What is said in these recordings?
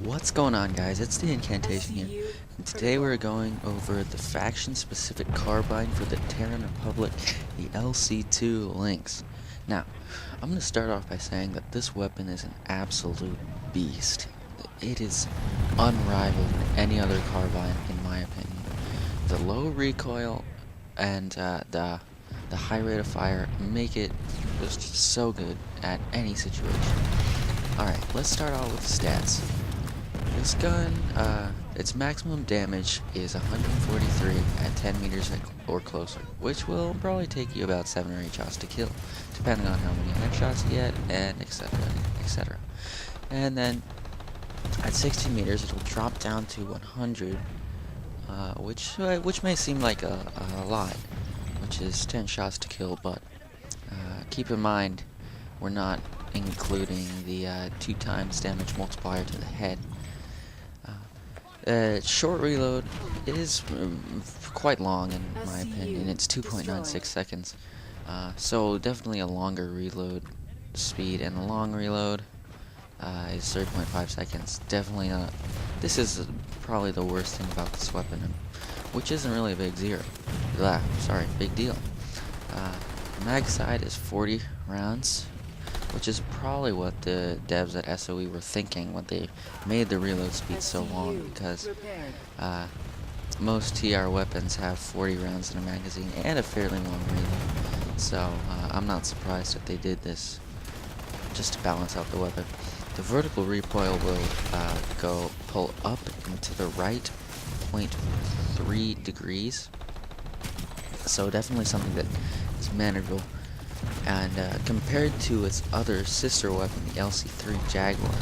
What's going on, guys? It's the Incantation here, and today we're going over the faction-specific carbine for the Terran Republic, the LC2 Lynx. Now, I'm going to start off by saying that this weapon is an absolute beast. It is unrivaled in any other carbine, in my opinion. The low recoil and the high rate of fire make it just so good at any situation. Alright, let's start out with the stats. This gun, its maximum damage is 143 at 10 meters or closer, which will probably take you about 7 or 8 shots to kill, depending on how many headshots you get, and etc, etc. And then, at 60 meters, it'll drop down to 100, which may seem like a lot, which is 10 shots to kill, but keep in mind, we're not including the 2 times damage multiplier to the head. Short reload is quite long in my opinion. It's 2.96 seconds. So definitely a longer reload speed, and the long reload is 3.5 seconds. Definitely not. This is probably the worst thing about this weapon, which isn't really a big big deal. Mag side is 40 rounds, which is probably what the devs at SOE were thinking when they made the reload speed so long, because most TR weapons have 40 rounds in a magazine and a fairly long reload. So I'm not surprised that they did this just to balance out the weapon. The vertical recoil will pull up and to the right 0.3 degrees. So definitely something that is manageable. And compared to its other sister weapon, the LC3 Jaguar,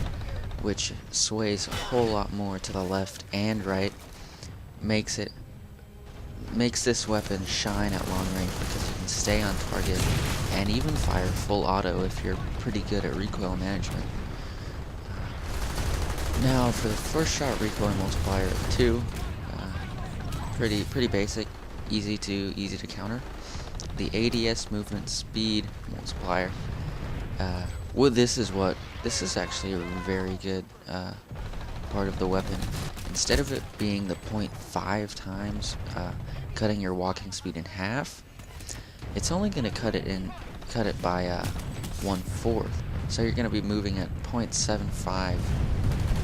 which sways a whole lot more to the left and right, makes this weapon shine at long range because you can stay on target and even fire full auto if you're pretty good at recoil management. Now for the first shot recoil multiplier of 2, pretty basic, easy to counter. The ADS movement speed multiplier. This is actually a very good part of the weapon. Instead of it being the 0.5 times cutting your walking speed in half, it's only going to cut it by 1/4. So you're going to be moving at 0.75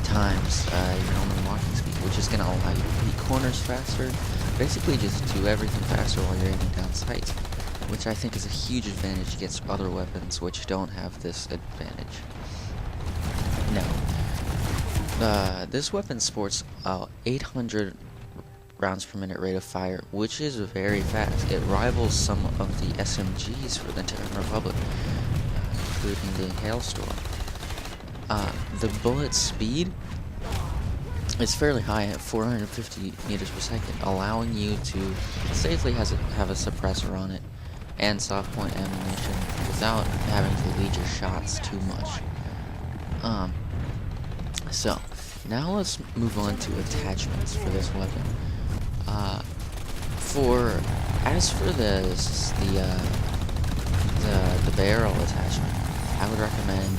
times your normal walking speed, which is going to allow you to beat corners faster. Basically, just do everything faster while you're aiming down sights, which I think is a huge advantage against other weapons which don't have this advantage. Now, this weapon sports 800 rounds per minute rate of fire, which is very fast. It rivals some of the SMGs for the Terran Republic, including the Hailstorm. The bullet speed is fairly high at 450 meters per second, allowing you to safely have a suppressor on it and soft point ammunition without having to lead your shots too much. So now let's move on to attachments for this weapon. As for the barrel attachment, I would recommend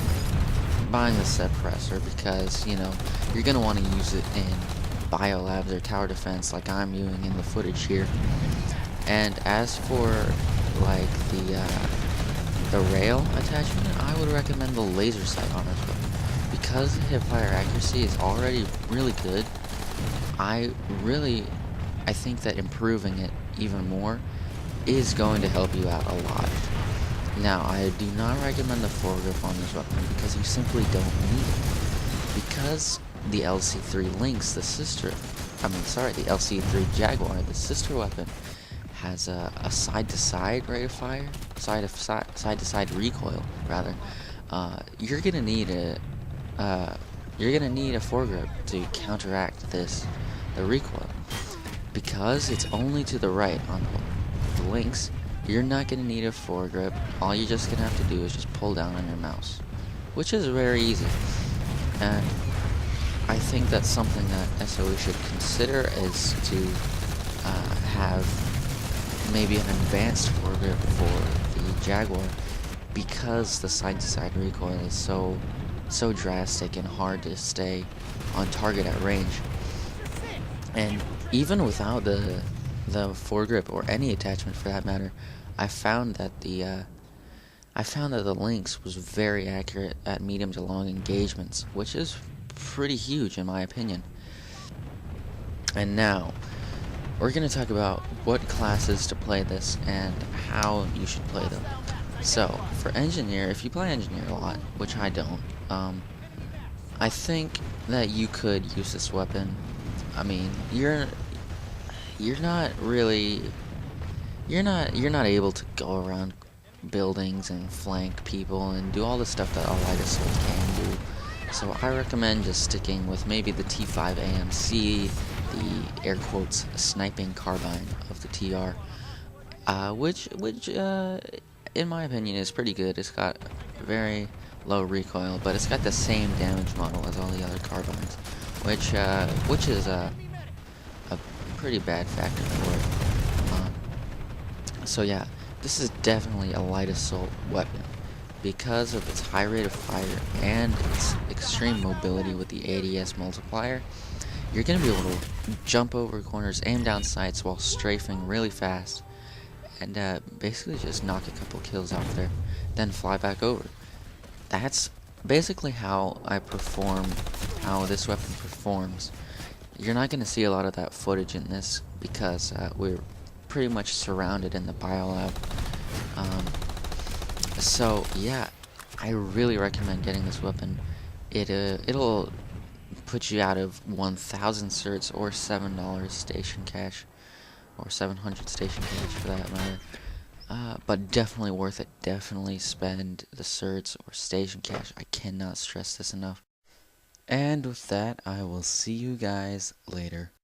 buying the suppressor because you're gonna want to use it in biolabs or tower defense like I'm doing in the footage here. And as for like the rail attachment, I would recommend the laser sight on this weapon because the hip-fire accuracy is already really good. I think that improving it even more is going to help you out a lot. Now, I do not recommend the foregrip on this weapon because you simply don't need it. Because the LC3 Lynx, the LC3 Jaguar, the sister weapon, has a side-to-side rate of fire, side-to-side recoil, rather. You're gonna need a foregrip to counteract the recoil. Because it's only to the right on the Lynx, you're not going to need a foregrip. All you're just going to have to do is just pull down on your mouse, which is very easy. And I think that's something that SOE should consider, is to have maybe an advanced foregrip for the Jaguar, because the side-to-side recoil is so so drastic and hard to stay on target at range. And even without the foregrip or any attachment for that matter, I found that the Lynx was very accurate at medium to long engagements, which is pretty huge in my opinion. And now, we're going to talk about what classes to play this and how you should play them. So, for Engineer, if you play Engineer a lot, which I don't, I think that you could use this weapon. I mean, you're not really, you're not able to go around buildings and flank people and do all the stuff that a light assault can do. So I recommend just sticking with maybe the T5 AMC, the air quotes sniping carbine of the TR, which in my opinion is pretty good. It's got very low recoil, but it's got the same damage model as all the other carbines, which is a pretty bad factor for it. So yeah, this is definitely a light assault weapon because of its high rate of fire and its extreme mobility with the ADS multiplier. You're going to be able to jump over corners, aim down sights while strafing really fast, and basically just knock a couple kills out there, then fly back over. That's basically how this weapon performs. You're not going to see a lot of that footage in this because we're pretty much surrounded in the biolab. So yeah, I really recommend getting this weapon. It'll put you out of 1,000 certs or $7 station cash, or 700 station cash for that matter. But definitely worth it. Definitely spend the certs or station cash. I cannot stress this enough. And with that, I will see you guys later.